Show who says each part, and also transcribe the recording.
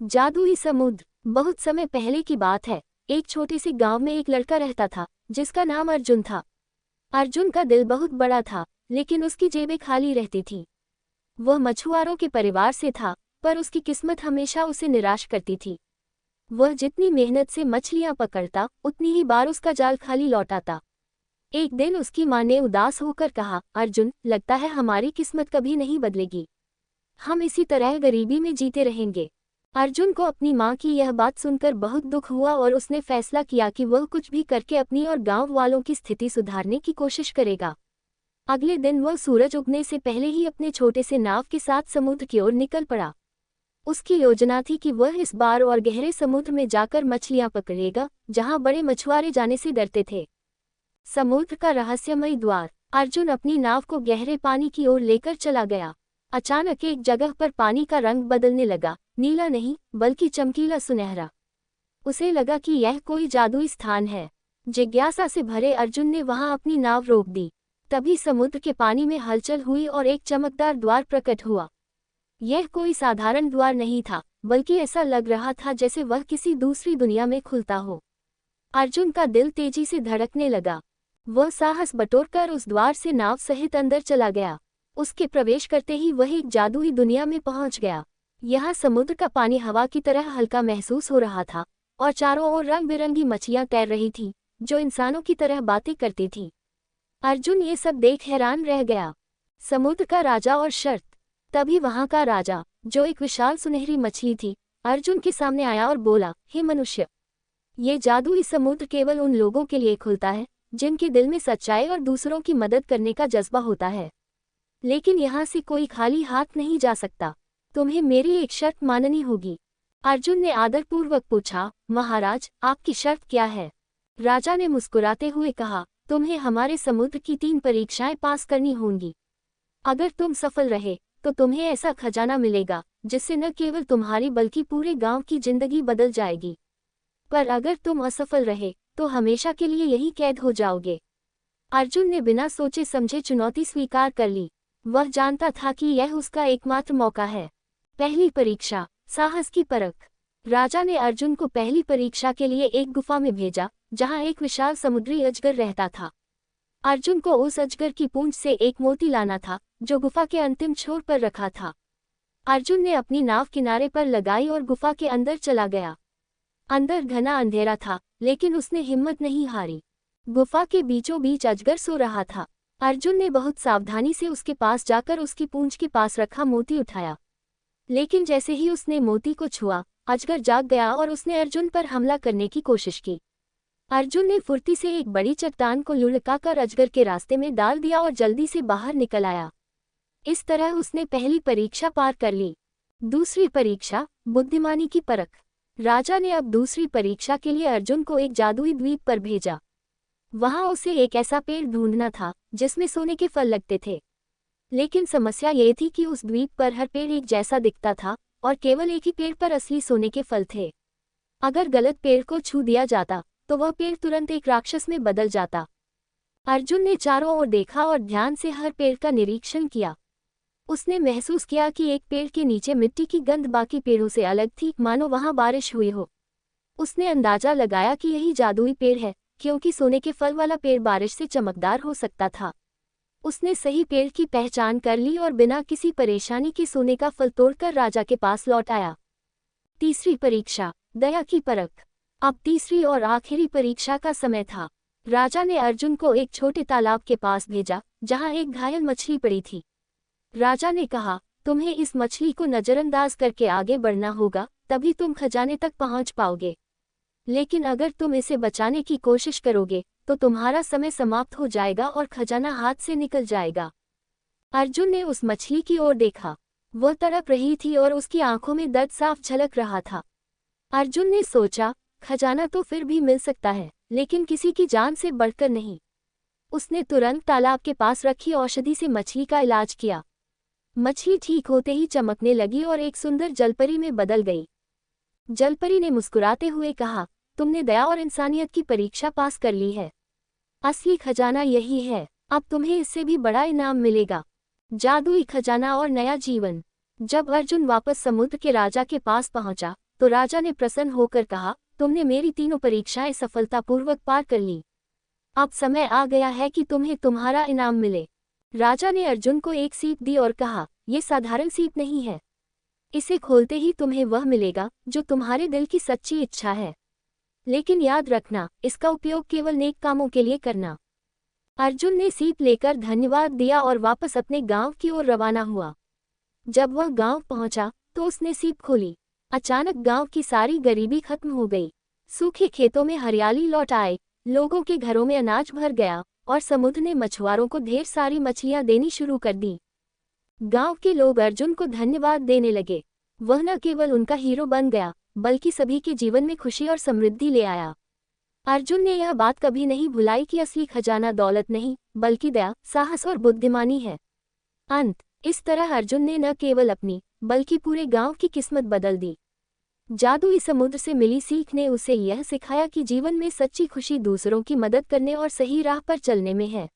Speaker 1: जादुई समुद्र। बहुत समय पहले की बात है। एक छोटे से गांव में एक लड़का रहता था जिसका नाम अर्जुन था। अर्जुन का दिल बहुत बड़ा था, लेकिन उसकी जेबें खाली रहती थीं। वह मछुआरों के परिवार से था, पर उसकी किस्मत हमेशा उसे निराश करती थी। वह जितनी मेहनत से मछलियां पकड़ता, उतनी ही बार उसका जाल खाली लौट आता। एक दिन उसकी मां ने उदास होकर कहा, अर्जुन, लगता है हमारी किस्मत कभी नहीं बदलेगी। हम इसी तरह गरीबी में जीते रहेंगे। अर्जुन को अपनी मां की यह बात सुनकर बहुत दुख हुआ और उसने फैसला किया कि वह कुछ भी करके अपनी और गांव वालों की स्थिति सुधारने की कोशिश करेगा। अगले दिन वह सूरज उगने से पहले ही अपने छोटे से नाव के साथ समुद्र की ओर निकल पड़ा। उसकी योजना थी कि वह इस बार और गहरे समुद्र में जाकर मछलियां पकड़ेगा, जहां बड़े मछुआरे जाने से डरते थे। समुद्र का रहस्यमय द्वार। अर्जुन अपनी नाव को गहरे पानी की ओर लेकर चला गया। अचानक एक जगह पर पानी का रंग बदलने लगा, नीला नहीं बल्कि चमकीला सुनहरा। उसे लगा कि यह कोई जादुई स्थान है। जिज्ञासा से भरे अर्जुन ने वहां अपनी नाव रोक दी। तभी समुद्र के पानी में हलचल हुई और एक चमकदार द्वार प्रकट हुआ। यह कोई साधारण द्वार नहीं था, बल्कि ऐसा लग रहा था जैसे वह किसी दूसरी दुनिया में खुलता हो। अर्जुन का दिल तेजी से धड़कने लगा। वह साहस बटोरकर उस द्वार से नाव सहित अंदर चला गया। उसके प्रवेश करते ही वह एक जादुई दुनिया में पहुंच गया। यहाँ समुद्र का पानी हवा की तरह हल्का महसूस हो रहा था और चारों ओर रंग बिरंगी मछलियां तैर रही थीं, जो इंसानों की तरह बातें करती थीं। अर्जुन ये सब देख हैरान रह गया। समुद्र का राजा और शर्त। तभी वहां का राजा, जो एक विशाल सुनहरी मछली थी, अर्जुन के सामने आया और बोला, हे मनुष्य, ये जादुई समुद्र केवल उन लोगों के लिए खुलता है जिनके दिल में सच्चाई और दूसरों की मदद करने का जज्बा होता है। लेकिन यहाँ से कोई खाली हाथ नहीं जा सकता। तुम्हें मेरी एक शर्त माननी होगी। अर्जुन ने आदरपूर्वक पूछा, महाराज, आपकी शर्त क्या है? राजा ने मुस्कुराते हुए कहा, तुम्हें हमारे समुद्र की 3 परीक्षाएं पास करनी होंगी। अगर तुम सफल रहे तो तुम्हें ऐसा खजाना मिलेगा जिससे न केवल तुम्हारी बल्कि पूरे गांव की जिंदगी बदल जाएगी। पर अगर तुम असफल रहे तो हमेशा के लिए यही कैद हो जाओगे। अर्जुन ने बिना सोचे समझे चुनौती स्वीकार कर ली। वह जानता था कि यह उसका एकमात्र मौका है। पहली परीक्षा, साहस की परख। राजा ने अर्जुन को पहली परीक्षा के लिए एक गुफा में भेजा, जहां एक विशाल समुद्री अजगर रहता था। अर्जुन को उस अजगर की पूंछ से एक मोती लाना था, जो गुफा के अंतिम छोर पर रखा था। अर्जुन ने अपनी नाव किनारे पर लगाई और गुफा के अंदर चला गया। अंदर घना अंधेरा था, लेकिन उसने हिम्मत नहीं हारी। गुफा के बीचों बीच अजगर सो रहा था। अर्जुन ने बहुत सावधानी से उसके पास जाकर उसकी पूंछ के पास रखा मोती उठाया। लेकिन जैसे ही उसने मोती को छुआ, अजगर जाग गया और उसने अर्जुन पर हमला करने की कोशिश की। अर्जुन ने फुर्ती से एक बड़ी चट्टान को लुढ़काकर अजगर के रास्ते में डाल दिया और जल्दी से बाहर निकल आया। इस तरह उसने पहली परीक्षा पार कर ली। दूसरी परीक्षा, बुद्धिमानी की परख। राजा ने अब दूसरी परीक्षा के लिए अर्जुन को एक जादुई द्वीप पर भेजा। वहां उसे एक ऐसा पेड़ ढूंढना था जिसमें सोने के फल लगते थे। लेकिन समस्या ये थी कि उस द्वीप पर हर पेड़ एक जैसा दिखता था और केवल एक ही पेड़ पर असली सोने के फल थे। अगर गलत पेड़ को छू दिया जाता तो वह पेड़ तुरंत एक राक्षस में बदल जाता। अर्जुन ने चारों ओर देखा और ध्यान से हर पेड़ का निरीक्षण किया। उसने महसूस किया कि एक पेड़ के नीचे मिट्टी की गंध बाकी पेड़ों से अलग थी, मानो वहां बारिश हुई हो। उसने अंदाजा लगाया कि यही जादुई पेड़ है, क्योंकि सोने के फल वाला पेड़ बारिश से चमकदार हो सकता था। उसने सही पेड़ की पहचान कर ली और बिना किसी परेशानी के सोने का फल तोड़कर राजा के पास लौट आया। तीसरी परीक्षा, दया की परख। अब तीसरी और आखिरी परीक्षा का समय था। राजा ने अर्जुन को एक छोटे तालाब के पास भेजा, जहां एक घायल मछली पड़ी थी। राजा ने कहा, तुम्हें इस मछली को नजरअंदाज करके आगे बढ़ना होगा, तभी तुम खजाने तक पहुंच पाओगे। लेकिन अगर तुम इसे बचाने की कोशिश करोगे तो तुम्हारा समय समाप्त हो जाएगा और खजाना हाथ से निकल जाएगा। अर्जुन ने उस मछली की ओर देखा। वह तड़प रही थी और उसकी आंखों में दर्द साफ झलक रहा था। अर्जुन ने सोचा, खजाना तो फिर भी मिल सकता है, लेकिन किसी की जान से बढ़कर नहीं। उसने तुरंत तालाब के पास रखी औषधि से मछली का इलाज किया। मछली ठीक होते ही चमकने लगी और एक सुंदर जलपरी में बदल गई। जलपरी ने मुस्कुराते हुए कहा, तुमने दया और इंसानियत की परीक्षा पास कर ली है। असली खजाना यही है, अब तुम्हें इससे भी बड़ा इनाम मिलेगा। जादुई खजाना और नया जीवन। जब अर्जुन वापस समुद्र के राजा के पास पहुंचा तो राजा ने प्रसन्न होकर कहा, तुमने मेरी तीनों परीक्षाएं सफलतापूर्वक पार कर ली। अब समय आ गया है कि तुम्हें तुम्हारा इनाम मिले। राजा ने अर्जुन को एक सीप दी और कहा, ये साधारण सीप नहीं है। इसे खोलते ही तुम्हें वह मिलेगा जो तुम्हारे दिल की सच्ची इच्छा है। लेकिन याद रखना, इसका उपयोग केवल नेक कामों के लिए करना। अर्जुन ने सीप लेकर धन्यवाद दिया और वापस अपने गांव की ओर रवाना हुआ। जब वह गांव पहुंचा तो उसने सीप खोली। अचानक गांव की सारी गरीबी खत्म हो गई। सूखे खेतों में हरियाली लौट आए, लोगों के घरों में अनाज भर गया और समुद्र ने मछुआरों को ढेर सारी मछलियां देनी शुरू कर दी। गांव के लोग अर्जुन को धन्यवाद देने लगे। वह न केवल उनका हीरो बन गया, बल्कि सभी के जीवन में खुशी और समृद्धि ले आया। अर्जुन ने यह बात कभी नहीं भुलाई कि असली खजाना दौलत नहीं, बल्कि दया, साहस और बुद्धिमानी है। अंत। इस तरह अर्जुन ने न केवल अपनी, बल्कि पूरे गांव की किस्मत बदल दी। जादुई समुद्र से मिली सीख ने उसे यह सिखाया कि जीवन में सच्ची खुशी दूसरों की मदद करने और सही राह पर चलने में है।